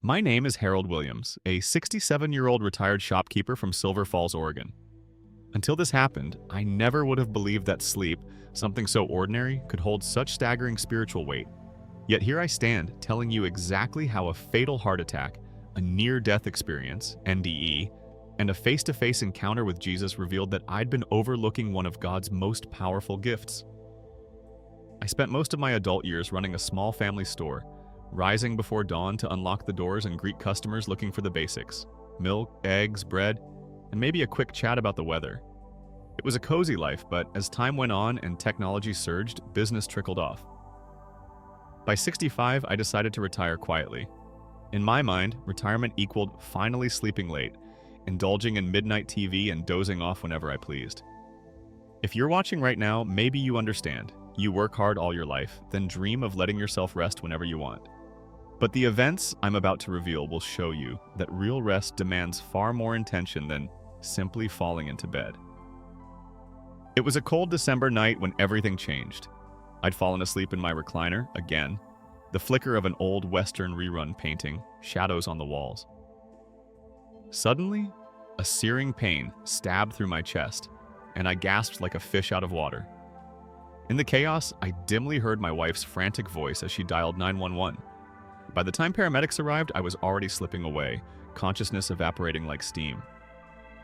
My name is Harold Williams, a 67-year-old retired shopkeeper from Silver Falls, Oregon. Until this happened, I never would have believed that sleep, something so ordinary, could hold such staggering spiritual weight. Yet here I stand, telling you exactly how a fatal heart attack, a near-death experience, NDE, and a face-to-face encounter with Jesus revealed that I'd been overlooking one of God's most powerful gifts. I spent most of my adult years running a small family store, rising before dawn to unlock the doors and greet customers looking for the basics: milk, eggs, bread, and maybe a quick chat about the weather. It was a cozy life, but as time went on and technology surged, business trickled off. By 65, I decided to retire quietly. In my mind, retirement equaled finally sleeping late, indulging in midnight TV and dozing off whenever I pleased. If you're watching right now, maybe you understand. You work hard all your life, then dream of letting yourself rest whenever you want. But the events I'm about to reveal will show you that real rest demands far more intention than simply falling into bed. It was a cold December night when everything changed. I'd fallen asleep in my recliner, again, the flicker of an old Western rerun painting, shadows on the walls. Suddenly, a searing pain stabbed through my chest, and I gasped like a fish out of water. In the chaos, I dimly heard my wife's frantic voice as she dialed 911. By the time paramedics arrived, I was already slipping away, consciousness evaporating like steam.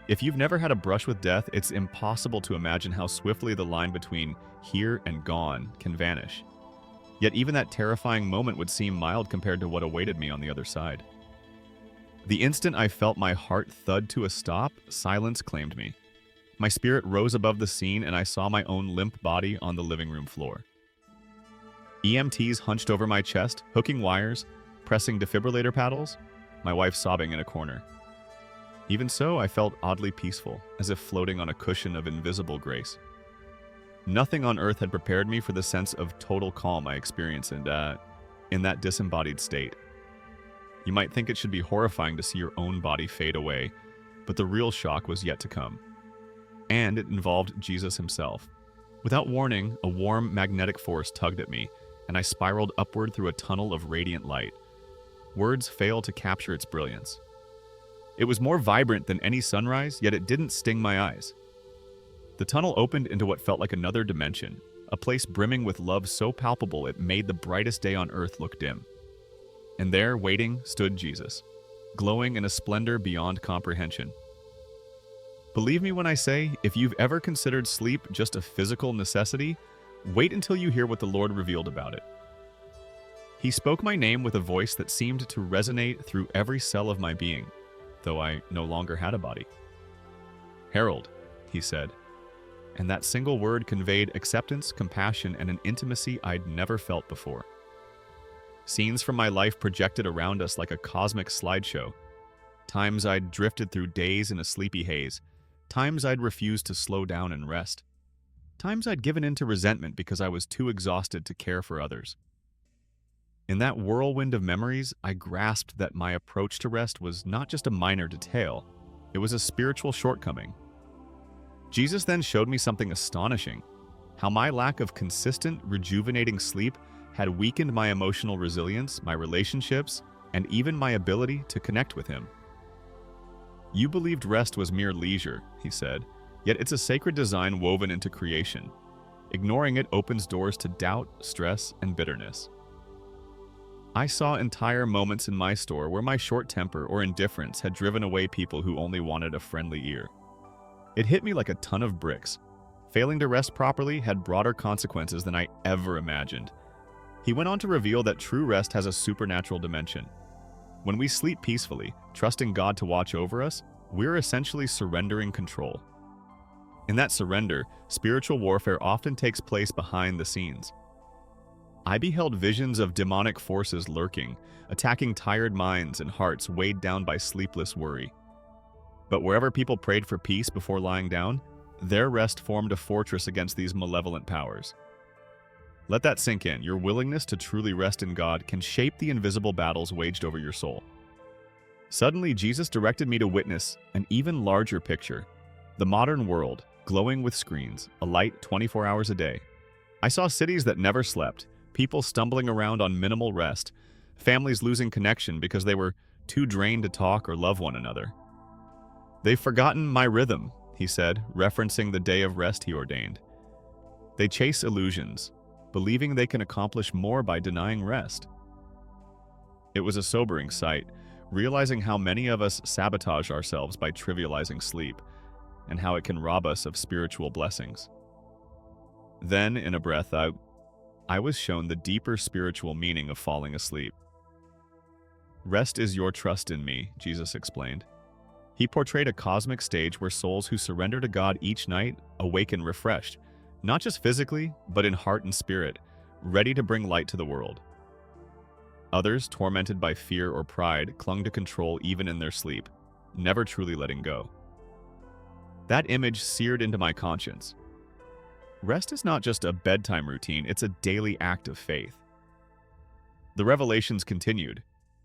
If you've never had a brush with death, it's impossible to imagine how swiftly the line between here and gone can vanish. Yet even that terrifying moment would seem mild compared to what awaited me on the other side. The instant I felt my heart thud to a stop, silence claimed me. My spirit rose above the scene and I saw my own limp body on the living room floor. EMTs hunched over my chest, hooking wires, pressing defibrillator paddles, my wife sobbing in a corner. Even so, I felt oddly peaceful, as if floating on a cushion of invisible grace. Nothing on earth had prepared me for the sense of total calm I experienced in that disembodied state. You might think it should be horrifying to see your own body fade away, but the real shock was yet to come. And it involved Jesus himself. Without warning, a warm magnetic force tugged at me, and I spiraled upward through a tunnel of radiant light. Words fail to capture its brilliance. It was more vibrant than any sunrise, yet it didn't sting my eyes. The tunnel opened into what felt like another dimension, a place brimming with love so palpable it made the brightest day on earth look dim. And there, waiting, stood Jesus, glowing in a splendor beyond comprehension. Believe me when I say, if you've ever considered sleep just a physical necessity, wait until you hear what the Lord revealed about it. He spoke my name with a voice that seemed to resonate through every cell of my being, though I no longer had a body. "Harold," he said, and that single word conveyed acceptance, compassion, and an intimacy I'd never felt before. Scenes from my life projected around us like a cosmic slideshow. Times I'd drifted through days in a sleepy haze. Times I'd refused to slow down and rest. Times I'd given in to resentment because I was too exhausted to care for others. In that whirlwind of memories, I grasped that my approach to rest was not just a minor detail, it was a spiritual shortcoming. Jesus then showed me something astonishing: how my lack of consistent, rejuvenating sleep had weakened my emotional resilience, my relationships, and even my ability to connect with him. "You believed rest was mere leisure," he said, "yet it's a sacred design woven into creation. Ignoring it opens doors to doubt, stress, and bitterness." I saw entire moments in my store where my short temper or indifference had driven away people who only wanted a friendly ear. It hit me like a ton of bricks. Failing to rest properly had broader consequences than I ever imagined. He went on to reveal that true rest has a supernatural dimension. When we sleep peacefully, trusting God to watch over us, we're essentially surrendering control. In that surrender, spiritual warfare often takes place behind the scenes. I beheld visions of demonic forces lurking, attacking tired minds and hearts weighed down by sleepless worry. But wherever people prayed for peace before lying down, their rest formed a fortress against these malevolent powers. Let that sink in. Your willingness to truly rest in God can shape the invisible battles waged over your soul. Suddenly, Jesus directed me to witness an even larger picture: the modern world, glowing with screens, alight 24 hours a day. I saw cities that never slept, people stumbling around on minimal rest, families losing connection because they were too drained to talk or love one another. "They've forgotten my rhythm," he said, referencing the day of rest he ordained. "They chase illusions, believing they can accomplish more by denying rest." It was a sobering sight, realizing how many of us sabotage ourselves by trivializing sleep, and how it can rob us of spiritual blessings. Then, in a breath, I was shown the deeper spiritual meaning of falling asleep. "Rest is your trust in me," Jesus explained. He portrayed a cosmic stage where souls who surrender to God each night awaken refreshed, not just physically, but in heart and spirit, ready to bring light to the world. Others, tormented by fear or pride, clung to control even in their sleep, never truly letting go. That image seared into my conscience. Rest is not just a bedtime routine, it's a daily act of faith. The revelations continued.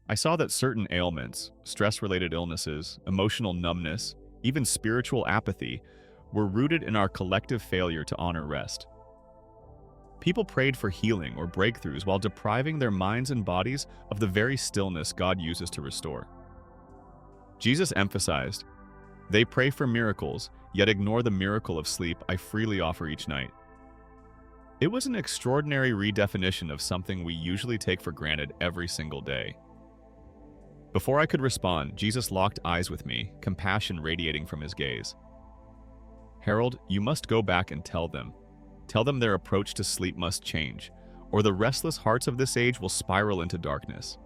I saw that certain ailments, stress-related illnesses, emotional numbness, even spiritual apathy, were rooted in our collective failure to honor rest. People prayed for healing or breakthroughs while depriving their minds and bodies of the very stillness God uses to restore. Jesus emphasized, "They pray for miracles, yet ignore the miracle of sleep I freely offer each night." It was an extraordinary redefinition of something we usually take for granted every single day. Before I could respond, Jesus locked eyes with me, compassion radiating from his gaze. "Harold, you must go back and tell them. Tell them their approach to sleep must change, or the restless hearts of this age will spiral into darkness."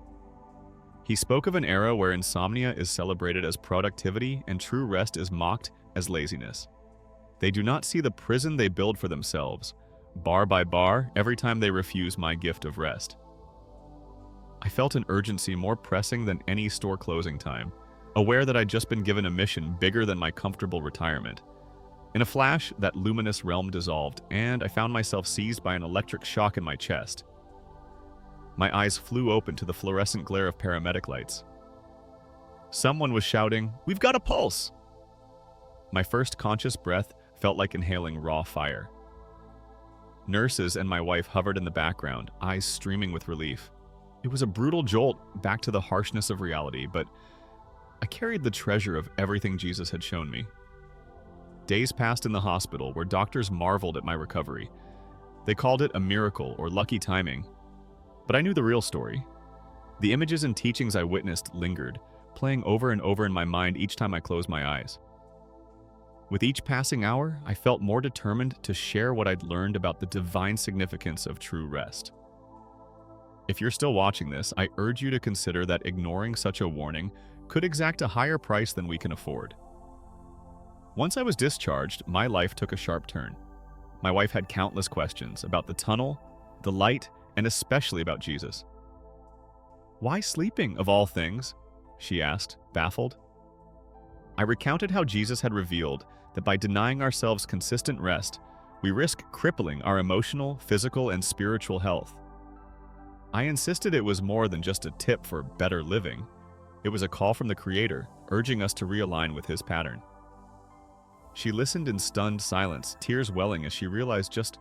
He spoke of an era where insomnia is celebrated as productivity and true rest is mocked as laziness. They do not see the prison they build for themselves, bar by bar, every time they refuse my gift of rest. I felt an urgency more pressing than any store closing time, aware that I'd just been given a mission bigger than my comfortable retirement. In a flash, that luminous realm dissolved, and I found myself seized by an electric shock in my chest. My eyes flew open to the fluorescent glare of paramedic lights. Someone was shouting, "We've got a pulse!" My first conscious breath felt like inhaling raw fire. Nurses and my wife hovered in the background, eyes streaming with relief. It was a brutal jolt back to the harshness of reality, but I carried the treasure of everything Jesus had shown me. Days passed in the hospital where doctors marveled at my recovery. They called it a miracle or lucky timing. But I knew the real story. The images and teachings I witnessed lingered, playing over and over in my mind each time I closed my eyes. With each passing hour, I felt more determined to share what I'd learned about the divine significance of true rest. If you're still watching this, I urge you to consider that ignoring such a warning could exact a higher price than we can afford. Once I was discharged, my life took a sharp turn. My wife had countless questions about the tunnel, the light, and especially about Jesus. "Why sleeping, of all things?" she asked, baffled. I recounted how Jesus had revealed that by denying ourselves consistent rest, we risk crippling our emotional, physical, and spiritual health. I insisted it was more than just a tip for better living. It was a call from the Creator, urging us to realign with His pattern. She listened in stunned silence, tears welling as she realized just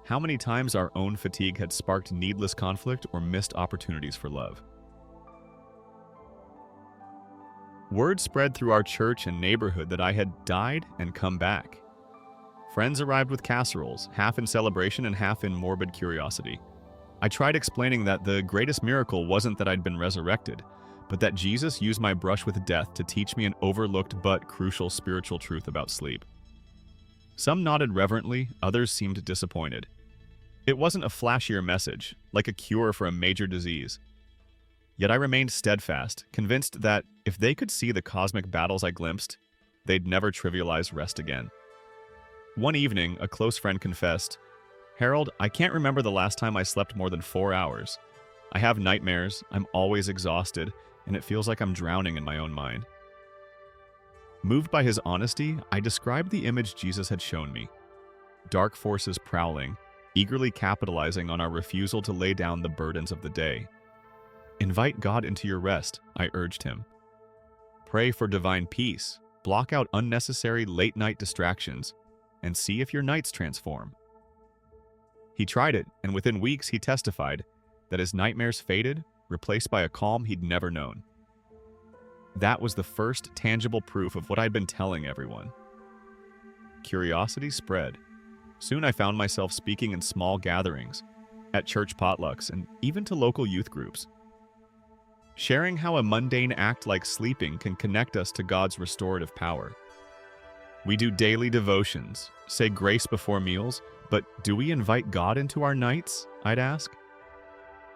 how many times our own fatigue had sparked needless conflict or missed opportunities for love. Word spread through our church and neighborhood that I had died and come back. Friends arrived with casseroles, half in celebration and half in morbid curiosity. I tried explaining that the greatest miracle wasn't that I'd been resurrected, but that Jesus used my brush with death to teach me an overlooked but crucial spiritual truth about sleep. Some nodded reverently, others seemed disappointed. It wasn't a flashier message, like a cure for a major disease. Yet I remained steadfast, convinced that if they could see the cosmic battles I glimpsed, they'd never trivialize rest again. One evening, a close friend confessed, "Harold, I can't remember the last time I slept more than 4 hours. I have nightmares, I'm always exhausted, and it feels like I'm drowning in my own mind." Moved by his honesty, I described the image Jesus had shown me. Dark forces prowling, eagerly capitalizing on our refusal to lay down the burdens of the day. Invite God into your rest, I urged him. Pray for divine peace, block out unnecessary late-night distractions, and see if your nights transform. He tried it, and within weeks he testified that his nightmares faded, replaced by a calm he'd never known. That was the first tangible proof of what I'd been telling everyone. Curiosity spread. Soon I found myself speaking in small gatherings, at church potlucks, and even to local youth groups, sharing how a mundane act like sleeping can connect us to God's restorative power. We do daily devotions, say grace before meals, but do we invite God into our nights? I'd ask.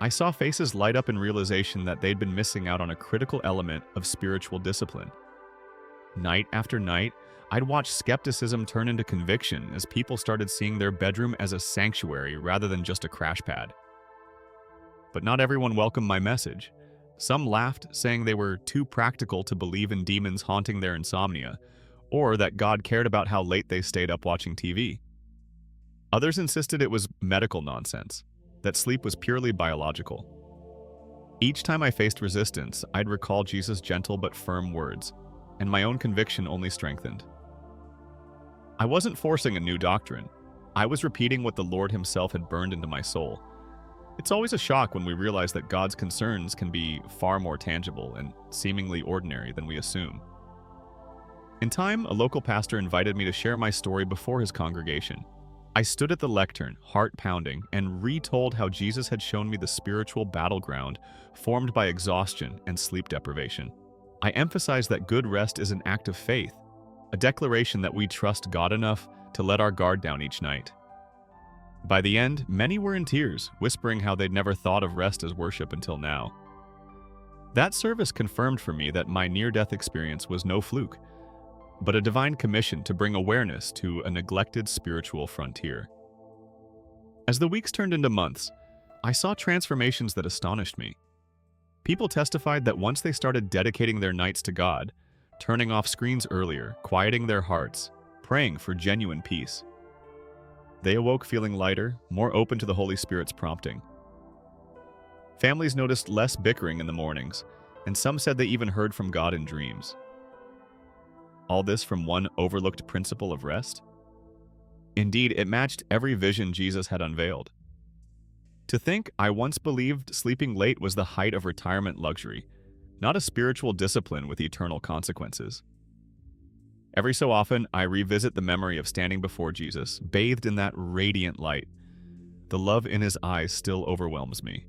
I saw faces light up in realization that they'd been missing out on a critical element of spiritual discipline. Night after night, I'd watch skepticism turn into conviction as people started seeing their bedroom as a sanctuary rather than just a crash pad. But not everyone welcomed my message. Some laughed, saying they were too practical to believe in demons haunting their insomnia, or that God cared about how late they stayed up watching TV. Others insisted it was medical nonsense, that sleep was purely biological. Each time I faced resistance, I'd recall Jesus' gentle but firm words, and my own conviction only strengthened. I wasn't forcing a new doctrine. I was repeating what the Lord himself had burned into my soul. It's always a shock when we realize that God's concerns can be far more tangible and seemingly ordinary than we assume. In time, a local pastor invited me to share my story before his congregation. I stood at the lectern, heart pounding, and retold how Jesus had shown me the spiritual battleground formed by exhaustion and sleep deprivation. I emphasized that good rest is an act of faith, a declaration that we trust God enough to let our guard down each night. By the end, many were in tears, whispering how they'd never thought of rest as worship until now. That service confirmed for me that my near-death experience was no fluke, but a divine commission to bring awareness to a neglected spiritual frontier. As the weeks turned into months, I saw transformations that astonished me. People testified that once they started dedicating their nights to God, turning off screens earlier, quieting their hearts, praying for genuine peace, they awoke feeling lighter, more open to the Holy Spirit's prompting. Families noticed less bickering in the mornings, and some said they even heard from God in dreams. All this from one overlooked principle of rest? Indeed, it matched every vision Jesus had unveiled. To think I once believed sleeping late was the height of retirement luxury, not a spiritual discipline with eternal consequences. Every so often, I revisit the memory of standing before Jesus, bathed in that radiant light. The love in his eyes still overwhelms me.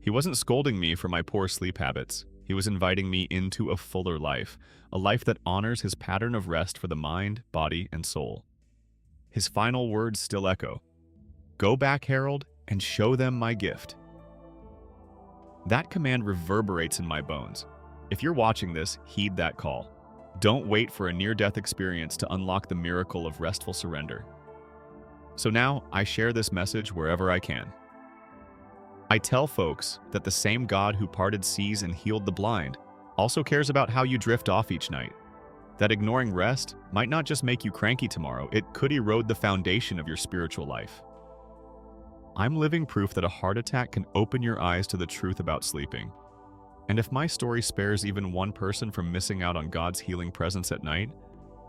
He wasn't scolding me for my poor sleep habits. He was inviting me into a fuller life, a life that honors his pattern of rest for the mind, body, and soul. His final words still echo, "Go back, Harold, and show them my gift." That command reverberates in my bones. If you're watching this, heed that call. Don't wait for a near-death experience to unlock the miracle of restful surrender. So now, I share this message wherever I can. I tell folks that the same God who parted seas and healed the blind also cares about how you drift off each night. That ignoring rest might not just make you cranky tomorrow, it could erode the foundation of your spiritual life. I'm living proof that a heart attack can open your eyes to the truth about sleeping. And if my story spares even one person from missing out on God's healing presence at night,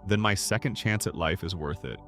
then my second chance at life is worth it.